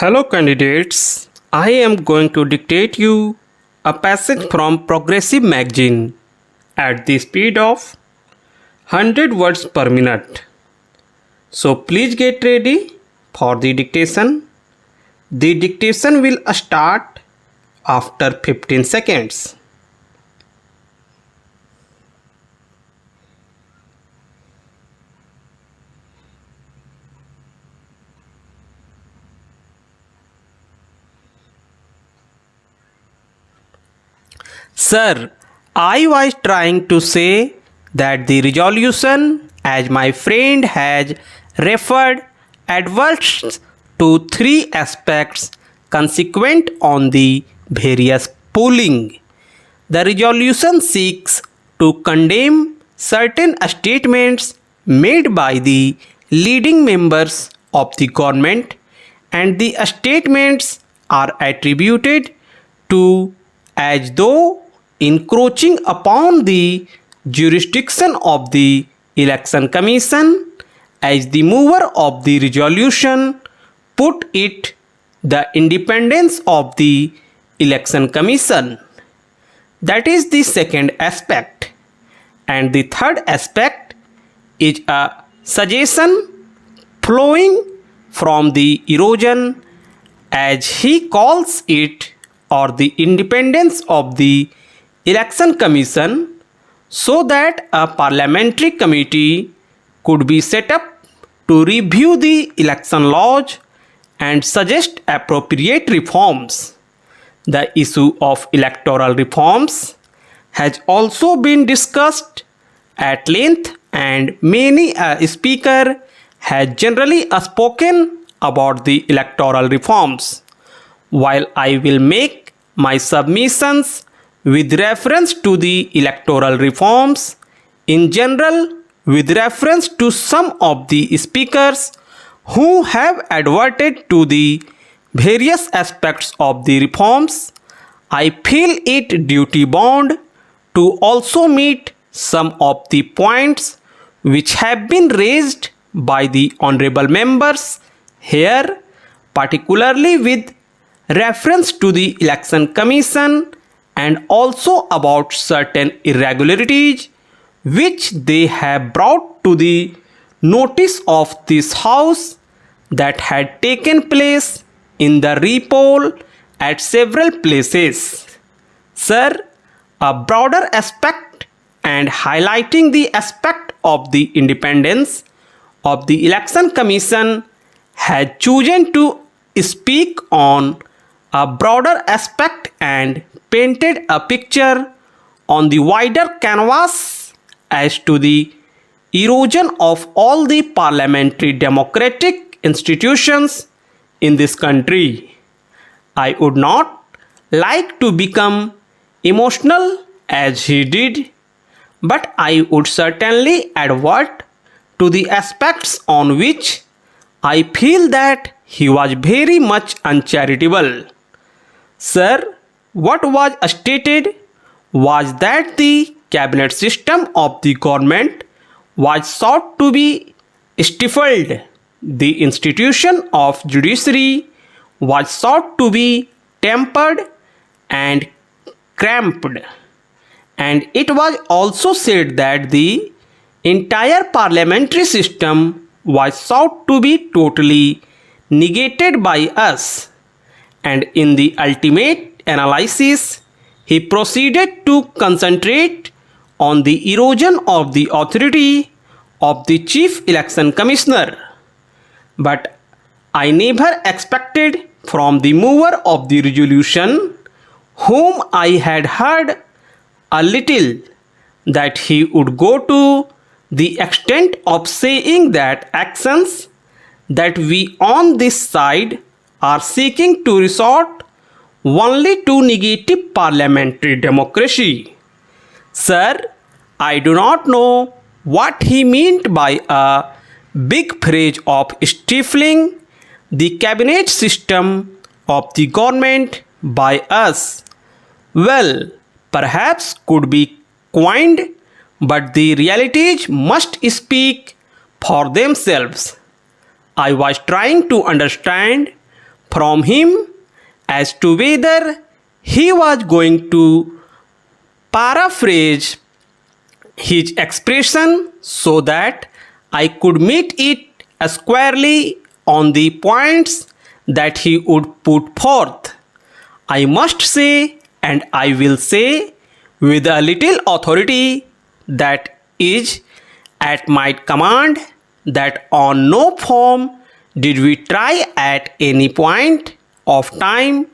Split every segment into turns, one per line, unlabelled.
Hello candidates, I am going to dictate you a passage from Progressive magazine at the speed of 100 words per minute. So please get ready for the dictation. The dictation will start after 15 seconds. Sir, I was trying to say that the resolution, as my friend has referred, adverts to three aspects consequent on the various polling. The resolution seeks to condemn certain statements made by the leading members of the government, and the statements are attributed to as though encroaching upon the jurisdiction of the Election Commission. As the mover of the resolution put it, the independence of the Election Commission. That is the second aspect. And the third aspect is a suggestion flowing from the erosion, as he calls it, or the independence of the Election Commission, so that a parliamentary committee could be set up to review the election laws and suggest appropriate reforms. The issue of electoral reforms has also been discussed at length, and many a speaker has generally spoken about the electoral reforms. While I will make my submissions with reference to the electoral reforms in general, with reference to some of the speakers who have adverted to the various aspects of the reforms, I feel it duty bound to also meet some of the points which have been raised by the honorable members here, particularly with reference to the Election Commission, and also about certain irregularities which they have brought to the notice of this House that had taken place in the repoll at several places. Sir, a broader aspect and highlighting the aspect of the independence of the Election Commission has chosen to speak on a broader aspect and painted a picture on the wider canvas as to the erosion of all the parliamentary democratic institutions in this country. I would not like to become emotional as he did, but I would certainly advert to the aspects on which I feel that he was very much uncharitable. Sir, what was stated was that the cabinet system of the government was sought to be stifled. The institution of judiciary was sought to be tempered and cramped. And it was also said that the entire parliamentary system was sought to be totally negated by us. And in the ultimate analysis, he proceeded to concentrate on the erosion of the authority of the Chief Election Commissioner. But I never expected from the mover of the resolution, whom I had heard a little, that he would go to the extent of saying that actions that we on this side are seeking to resort only to negative parliamentary democracy. Sir, I do not know what he meant by a big phrase of stifling the cabinet system of the government by us. Well, perhaps could be coined, but the realities must speak for themselves. I was trying to understand from him as to whether he was going to paraphrase his expression so that I could meet it squarely on the points that he would put forth. I must say, and I will say with a little authority that is at my command, that on no form did we try at any point of time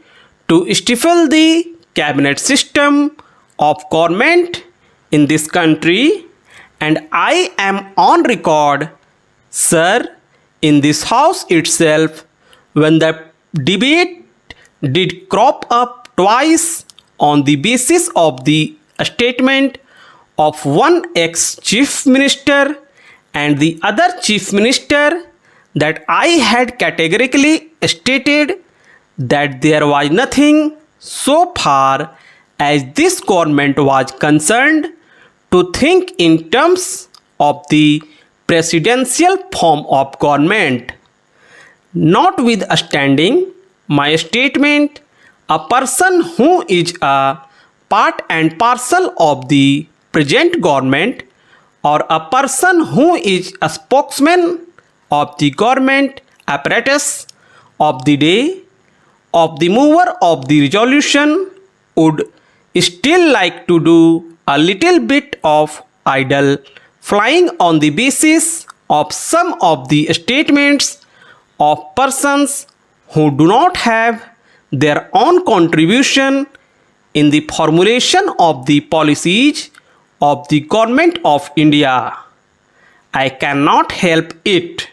to stifle the cabinet system of government in this country, and I am on record, sir, in this house itself, when the debate did crop up twice on the basis of the statement of one ex-chief minister and the other chief minister, that I had categorically stated that there was nothing so far as this government was concerned to think in terms of the presidential form of government. Notwithstanding my statement, a person who is a part and parcel of the present government, or a person who is a spokesman of the government apparatus of the day, of the mover of the resolution, would still like to do a little bit of idle flying on the basis of some of the statements of persons who do not have their own contribution in the formulation of the policies of the government of India. I cannot help it.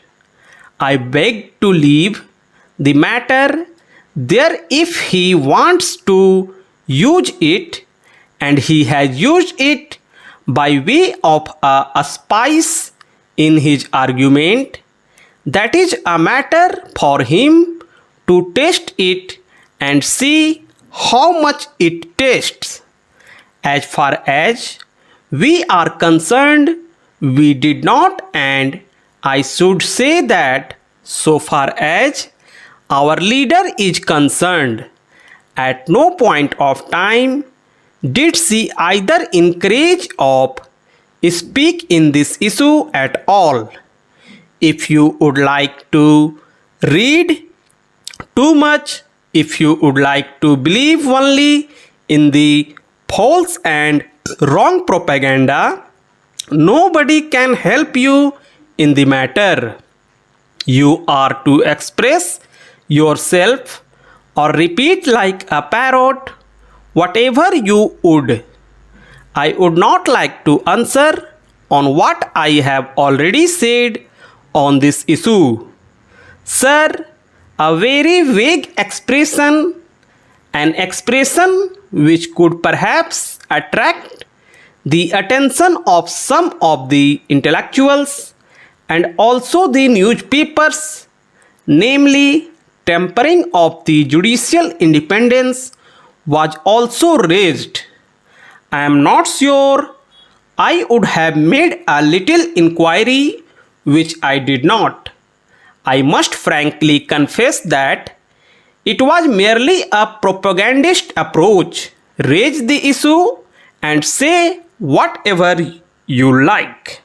I beg to leave the matter there if he wants to use it, and he has used it by way of a spice in his argument. That is a matter for him to test it and see how much it tastes. As far as we are concerned, we did not, and I should say that so far as our leader is concerned, at no point of time did she either encourage or speak in this issue at all. If you would like to read too much, if you would like to believe only in the false and wrong propaganda, nobody can help you in the matter. You are to express yourself or repeat like a parrot whatever you would. I would not like to answer on what I have already said on this issue. Sir, a very vague expression, an expression which could perhaps attract the attention of some of the intellectuals and also the newspapers, namely tempering of the judicial independence, was also raised. I am not sure I would have made a little inquiry, which I did not. I must frankly confess that it was merely a propagandist approach. Raise the issue and say whatever you like.